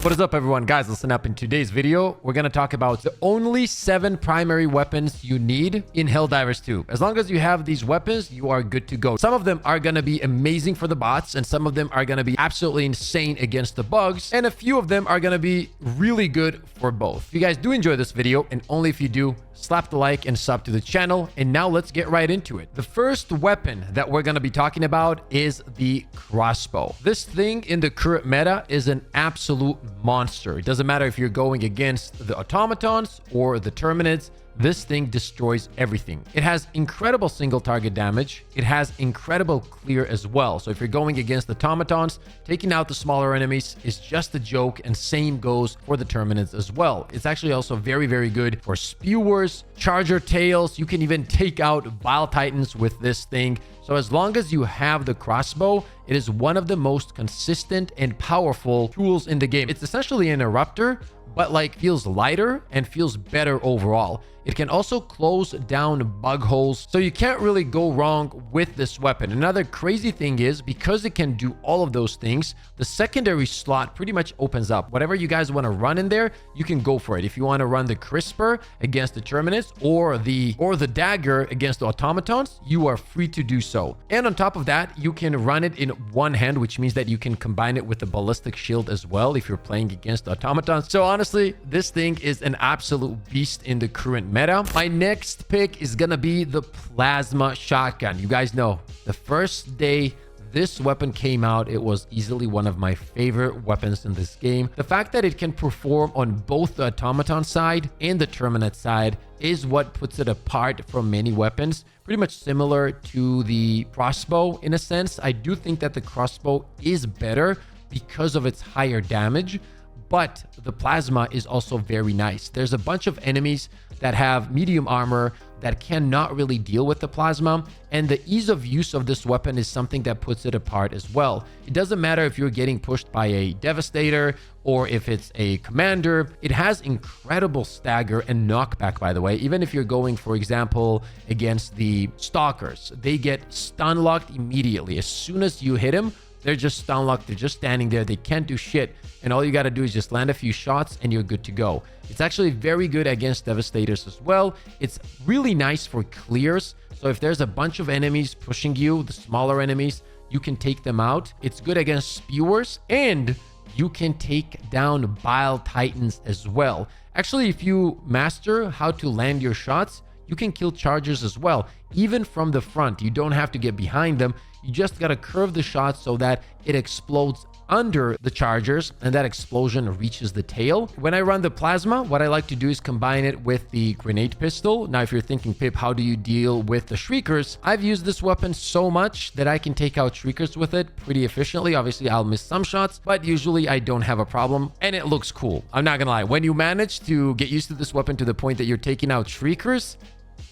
What is up, everyone? Guys, listen up. In today's video, we're going to talk about the only 7 primary weapons you need in Helldivers 2. As long as you have these weapons, you are good to go. Some of them are going to be amazing for the bots, and some of them are going to be absolutely insane against the bugs, and a few of them are going to be really good for both. If you guys do enjoy this video, and only if you do, slap the like and sub to the channel. And now let's get right into it. The first weapon that we're going to be talking about is the Crossbow. This thing in the current meta is an absolute monster. It doesn't matter if you're going against the automatons or the terminids. This thing destroys everything. It has incredible single target damage. It has incredible clear as well. So if you're going against the automatons, taking out the smaller enemies is just a joke, and same goes for the terminids as well. It's actually also very, very good for spewers, charger tails. You can even take out bile titans with this thing. So as long as you have the Crossbow, it is one of the most consistent and powerful tools in the game. It's essentially an eruptor, but like feels lighter and feels better overall. It can also close down bug holes, so you can't really go wrong with this weapon. Another crazy thing is, because it can do all of those things, the secondary slot pretty much opens up. Whatever you guys want to run in there, you can go for it. If you want to run the Crisper against the Terminus or the Dagger against the automatons, you are free to do so. And on top of that, you can run it in one hand, which means that you can combine it with the ballistic shield as well if you're playing against the automatons. So honestly, this thing is an absolute beast in the current meta. My next pick is gonna be the plasma shotgun. You guys know, the first day this weapon came out, it was easily one of my favorite weapons in this game. The fact that it can perform on both the automaton side and the terminate side is what puts it apart from many weapons. Pretty much similar to the Crossbow in a sense. I do think that the Crossbow is better because of its higher damage, but the plasma is also very nice. There's a bunch of enemies that have medium armor that cannot really deal with the plasma, and the ease of use of this weapon is something that puts it apart as well. It doesn't matter if you're getting pushed by a Devastator or if it's a commander. It has incredible stagger and knockback, by the way. Even if you're going, for example, against the Stalkers, they get stun locked immediately. As soon as you hit them, they're just stun locked. They're just standing there. They can't do shit. And all you got to do is just land a few shots and you're good to go. It's actually very good against Devastators as well. It's really nice for clears. So if there's a bunch of enemies pushing you, the smaller enemies, you can take them out. It's good against spewers, and you can take down bile titans as well. Actually, if you master how to land your shots, you can kill chargers as well, even from the front. You don't have to get behind them. You just got to curve the shot so that it explodes under the chargers and that explosion reaches the tail. When I run the plasma, what I like to do is combine it with the grenade pistol. Now, if you're thinking, Pip, how do you deal with the shriekers? I've used this weapon so much that I can take out shriekers with it pretty efficiently. Obviously, I'll miss some shots, but usually I don't have a problem, and it looks cool. I'm not gonna lie. When you manage to get used to this weapon to the point that you're taking out shriekers,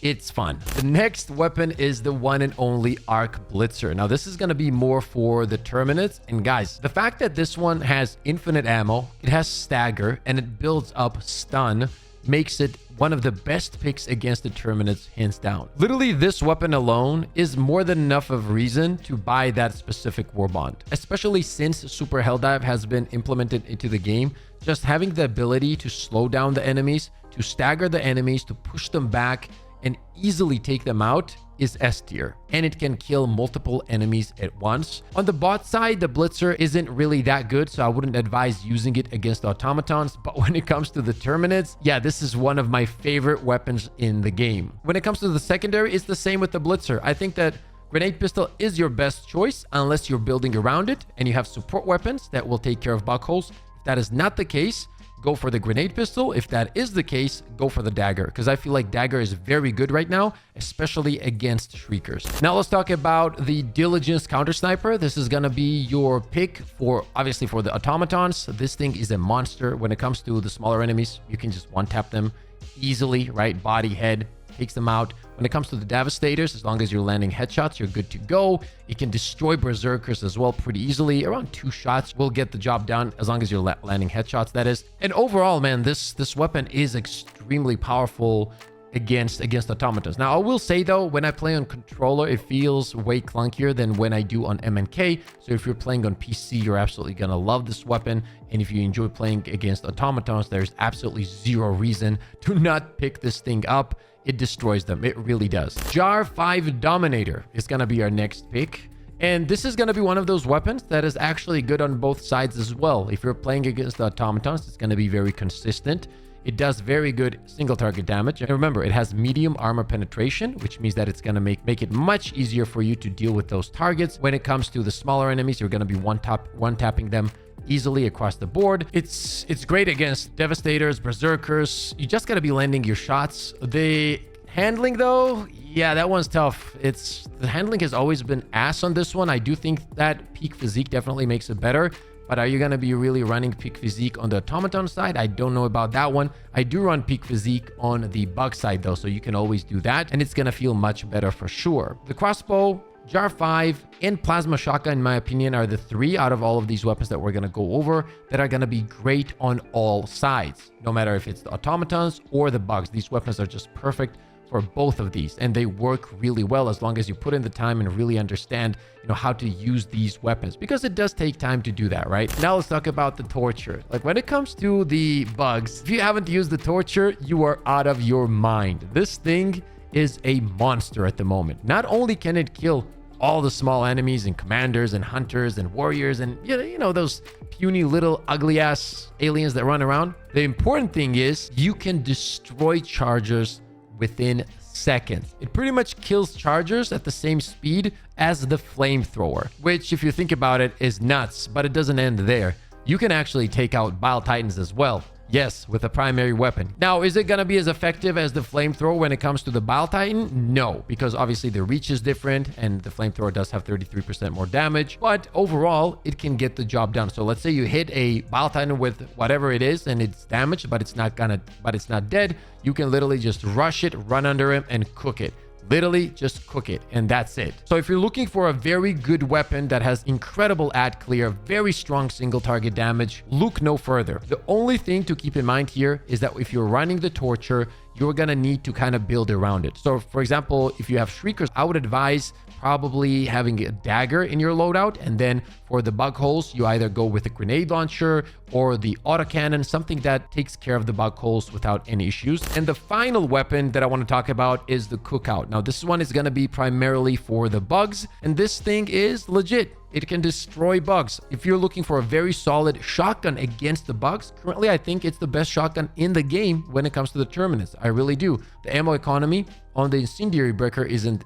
it's fun. The next weapon is the one and only Arc Blitzer. Now, this is going to be more for the terminids. And guys, the fact that this one has infinite ammo, it has stagger, and it builds up stun makes it one of the best picks against the terminids, hands down. Literally, this weapon alone is more than enough of reason to buy that specific warbond, especially since Super Helldive has been implemented into the game. Just having the ability to slow down the enemies, to stagger the enemies, to push them back, and easily take them out is S tier, and it can kill multiple enemies at once. On the bot side, the Blitzer isn't really that good, so I wouldn't advise using it against automatons. But when it comes to the terminids, yeah, this is one of my favorite weapons in the game. When it comes to the secondary, it's the same with the Blitzer. I think that grenade pistol is your best choice unless you're building around it and you have support weapons that will take care of bug holes. If that is not the case, go for the grenade pistol. If that is the case, go for the dagger, because I feel like dagger is very good right now, especially against shriekers. Now let's talk about the Diligence Counter Sniper. This is gonna be your pick for, obviously, for the automatons. This thing is a monster. When it comes to the smaller enemies, you can just one tap them easily, right? Body, head, takes them out. When it comes to the Devastators, as long as you're landing headshots, you're good to go. It can destroy Berserkers as well pretty easily. Around 2 shots will get the job done, as long as you're landing headshots, that is. And overall, man, this weapon is extremely powerful against automatons. Now, I will say though, when I play on controller, it feels way clunkier than when I do on MNK. So if you're playing on PC, you're absolutely gonna love this weapon. And if you enjoy playing against automatons, there's absolutely zero reason to not pick this thing up. It destroys them. It really does. Jar 5 Dominator is gonna be our next pick. And this is going to be one of those weapons that is actually good on both sides as well. If you're playing against the automatons, it's going to be very consistent. It does very good single target damage. And remember, it has medium armor penetration, which means that it's going to make it much easier for you to deal with those targets. When it comes to the smaller enemies, you're going to be one-tapping them easily across the board. It's great against Devastators, Berserkers. You just got to be landing your shots. The handling though, yeah, that one's tough. The handling has always been ass on this one. I do think that peak physique definitely makes it better. But are you going to be really running peak physique on the automaton side? I don't know about that one. I do run peak physique on the bug side though, so you can always do that. And it's going to feel much better for sure. The crossbow, Jar 5, and Plasma Shotgun, in my opinion, are the 3 out of all of these weapons that we're going to go over that are going to be great on all sides. No matter if it's the automatons or the bugs. These weapons are just perfect for both of these, and they work really well as long as you put in the time and really understand, how to use these weapons, because it does take time to do that, right? Now let's talk about the Torture. Like, when it comes to the bugs, if you haven't used the Torture, you are out of your mind. This thing is a monster at the moment. Not only can it kill all the small enemies and commanders and hunters and warriors and those puny little ugly ass aliens that run around, the important thing is you can destroy chargers within seconds. It pretty much kills chargers at the same speed as the flamethrower, which, if you think about it, is nuts, but it doesn't end there. You can actually take out Bile Titans as well. Yes, with a primary weapon. Now, is it going to be as effective as the flamethrower when it comes to the Bile Titan? No, because obviously the reach is different and the flamethrower does have 33% more damage, but overall it can get the job done. So let's say you hit a Bile Titan with whatever it is and it's damaged, but it's not dead. You can literally just rush it, run under him, and cook it. Literally just cook it, and that's it. So if you're looking for a very good weapon that has incredible ad clear, very strong single target damage, look no further. The only thing to keep in mind here is that if you're running the Torture, you're gonna need to kind of build around it. So for example, if you have Shriekers, I would advise probably having a dagger in your loadout, and then for the bug holes, you either go with a grenade launcher or the autocannon, something that takes care of the bug holes without any issues. And the final weapon that I want to talk about is the Cookout. Now, this one is going to be primarily for the bugs, and this thing is legit. It can destroy bugs. If you're looking for a very solid shotgun against the bugs, currently I think it's the best shotgun in the game when it comes to the Terminus. I really do. The ammo economy on the Incendiary Breaker isn't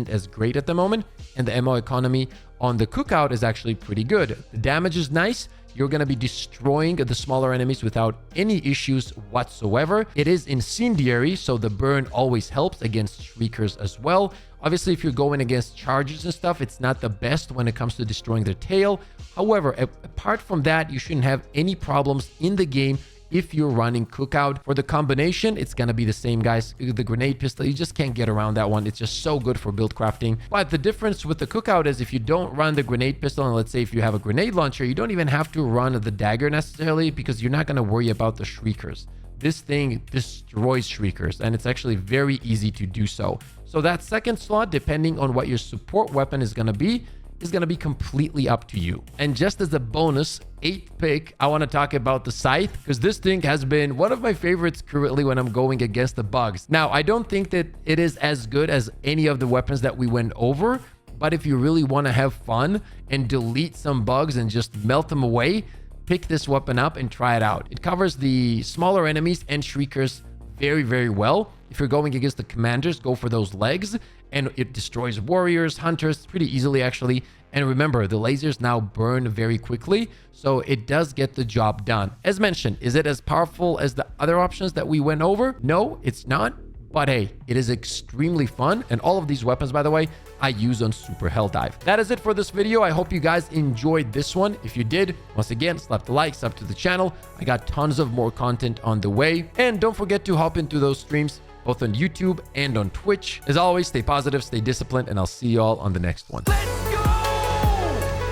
as great at the moment, and the ammo economy on the Cookout is actually pretty good. The damage is nice. You're going to be destroying the smaller enemies without any issues whatsoever. It is incendiary, so the burn always helps against Shriekers as well. Obviously, if you're going against charges and stuff, it's not the best when it comes to destroying their tail. However, apart from that, you shouldn't have any problems in the game if you're running Cookout. For the combination, it's going to be the same, guys. The grenade pistol, you just can't get around that one. It's just so good for build crafting. But the difference with the Cookout is if you don't run the grenade pistol, and let's say if you have a grenade launcher, you don't even have to run the dagger necessarily, because you're not going to worry about the Shriekers. This thing destroys Shriekers, and it's actually very easy to do so. So that second slot, depending on what your support weapon is going to be completely up to you. And just as a bonus, 8th pick, I want to talk about the Scythe, because this thing has been one of my favorites currently when I'm going against the bugs. Now, I don't think that it is as good as any of the weapons that we went over, but if you really want to have fun and delete some bugs and just melt them away, pick this weapon up and try it out. It covers the smaller enemies and Shriekers very, very well. If you're going against the commanders, go for those legs, and it destroys warriors, hunters pretty easily actually. And remember, the lasers now burn very quickly, so it does get the job done. As mentioned, is it as powerful as the other options that we went over? No, it's not. But hey, it is extremely fun, and all of these weapons, by the way, I use on Super Helldive. That is it for this video. I hope you guys enjoyed this one. If you did, once again, slap the like, sub to the channel. I got tons of more content on the way. And don't forget to hop into those streams, both on YouTube and on Twitch. As always, stay positive, stay disciplined, and I'll see you all on the next one. Let's go!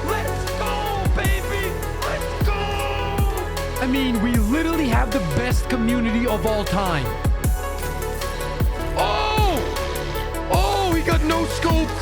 Let's go, baby! Let's go! I mean, we literally have the best community of all time. scoped.